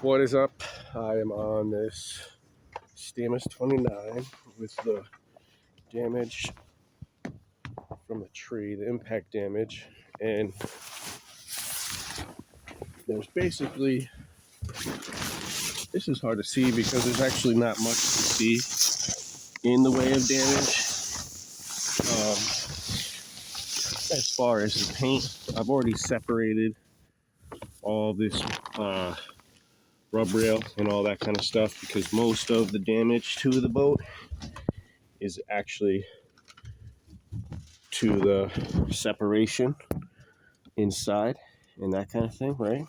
What is up? I am on this stamus 29 with the damage from the tree, the impact damage, and there's basically, this is hard to see because there's actually not much to see in the way of damage. As far as the paint, I've already separated all this rub rail and all that kind of stuff because most of the damage to the boat is actually to the separation inside and that kind of thing, right?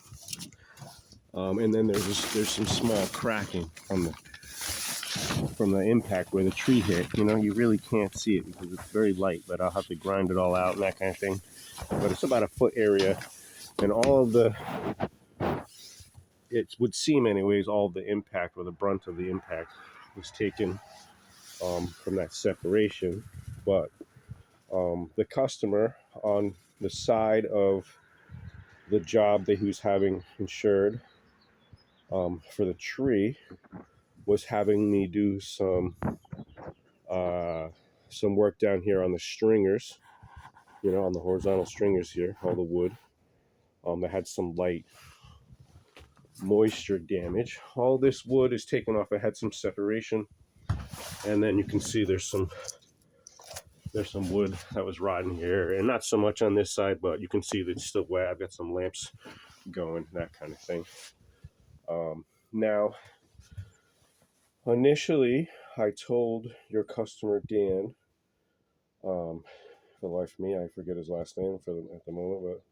And then there's some small cracking from the impact where the tree hit. You know, you really can't see it because it's very light, but I'll have to grind it all out and that kind of thing. But it's about a foot area, and all of the, it would seem anyways, all of the impact or the brunt of the impact was taken from that separation. But the customer on the side of the job that he was having insured for the tree was having me do some work down here on the stringers, you know, on the horizontal stringers here, all the wood. That had some light moisture damage. All this wood is taken off. I had some separation, and then you can see there's some wood that was rotten here, and not so much on this side, but you can see that it's still wet. I've got some lamps going, that kind of thing. Now, initially, I told your customer, Dan, for the life of me, I forget his last name at the moment, but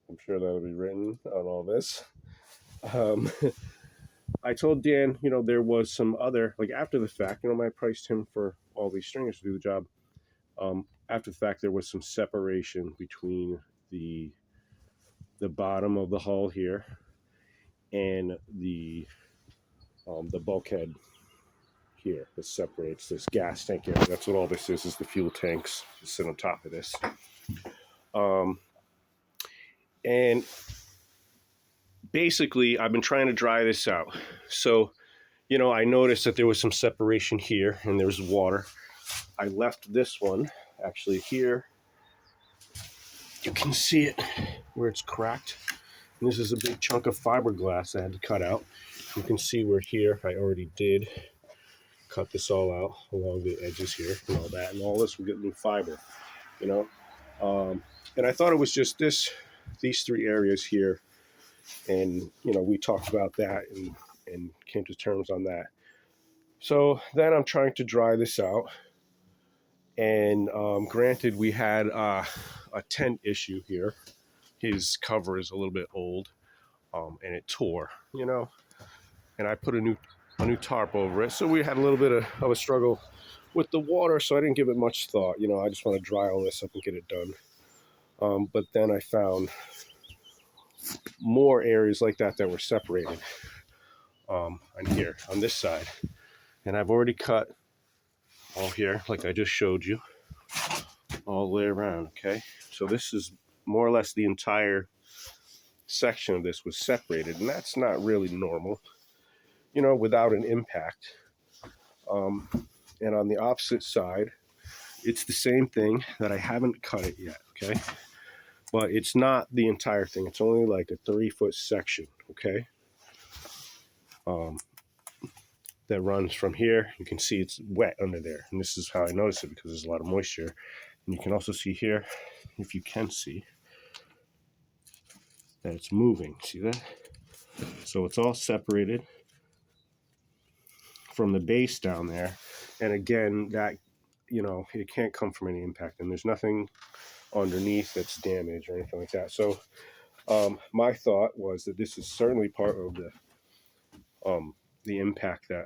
I'm sure that'll be written on all this. I told Dan, you know, there was some other, like after the fact, you know, I priced him for all these stringers to do the job. After the fact, there was some separation between the bottom of the hull here and the bulkhead here that separates this gas tank area. That's what all this is the fuel tanks that sit on top of this. And basically, I've been trying to dry this out. So, you know, I noticed that there was some separation here and there was water. I left this one actually here. You can see it where it's cracked. And this is a big chunk of fiberglass I had to cut out. You can see where here I already did cut this all out along the edges here and all that. And all this will get new fiber, you know. And I thought it was just these three areas here. And, you know, we talked about that and came to terms on that. So then I'm trying to dry this out. And granted, we had a tent issue here. His cover is a little bit old, and it tore, you know. And I put a new tarp over it. So we had a little bit of a struggle with the water, so I didn't give it much thought. You know, I just want to dry all this up and get it done. But then I found more areas like that were separated on here, on this side. And I've already cut all here, like I just showed you, all the way around, okay? So this is more or less the entire section of this was separated, and that's not really normal, you know, without an impact. And on the opposite side, it's the same thing that I haven't cut it yet, okay? But it's not the entire thing. It's only like a 3-foot section, okay? That runs from here. You can see it's wet under there. And this is how I notice it because there's a lot of moisture. And you can also see here, if you can see, that it's moving. See that? So it's all separated from the base down there. And again, that, you know, it can't come from any impact. And there's nothing underneath that's damaged or anything like that. So my thought was that this is certainly part of the impact that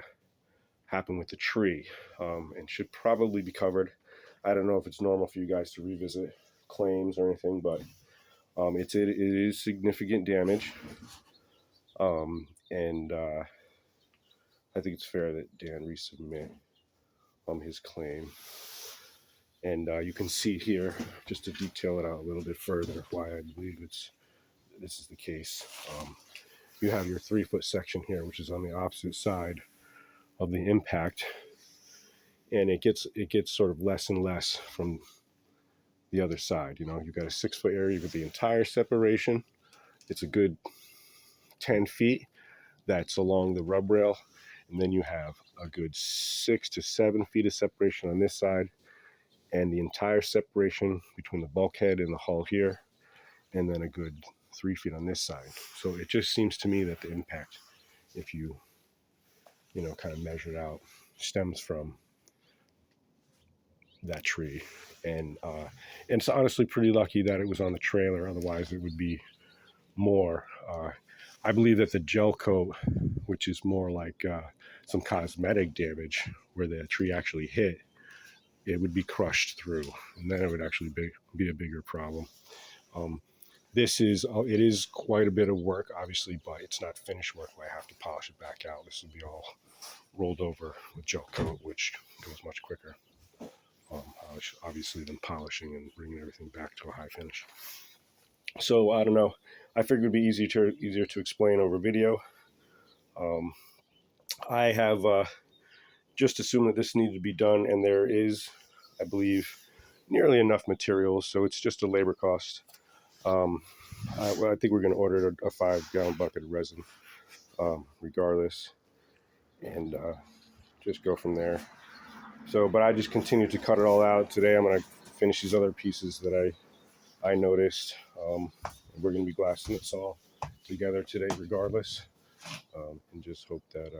happened with the tree, and should probably be covered. I don't know if it's normal for you guys to revisit claims or anything, but it is significant damage, and I think it's fair that Dan resubmit his claim. And you can see here, just to detail it out a little bit further, why I believe this is the case. you have your 3-foot section here, which is on the opposite side of the impact, and it gets sort of less and less from the other side. You know, you've got a 6-foot area with the entire separation. It's a good 10 feet that's along the rub rail, and then you have a good 6 to 7 feet of separation on this side, and the entire separation between the bulkhead and the hull here, and then a good 3 feet on this side. So it just seems to me that the impact, if you kind of measure it out, stems from that tree. And it's honestly pretty lucky that it was on the trailer, otherwise it would be more. I believe that the gel coat, which is more like some cosmetic damage where the tree actually hit, it would be crushed through, and then it would actually be a bigger problem. It is quite a bit of work, obviously, but it's not finished work where I have to polish it back out. This will be all rolled over with gel coat, which goes much quicker, obviously, than polishing and bringing everything back to a high finish. So I don't know. I figured it'd be easier to explain over video. I have just assumed that this needed to be done, and there is, I believe, nearly enough materials, so it's just a labor cost. I think we're going to order a 5-gallon bucket of resin, regardless, and just go from there. So, but I just continue to cut it all out. Today I'm going to finish these other pieces that I noticed. We're going to be glassing this all together today, regardless, and just hope that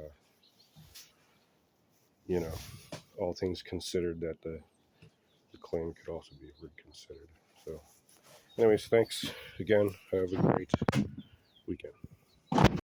all things considered, that the claim could also be reconsidered. So, anyways, thanks again. Have a great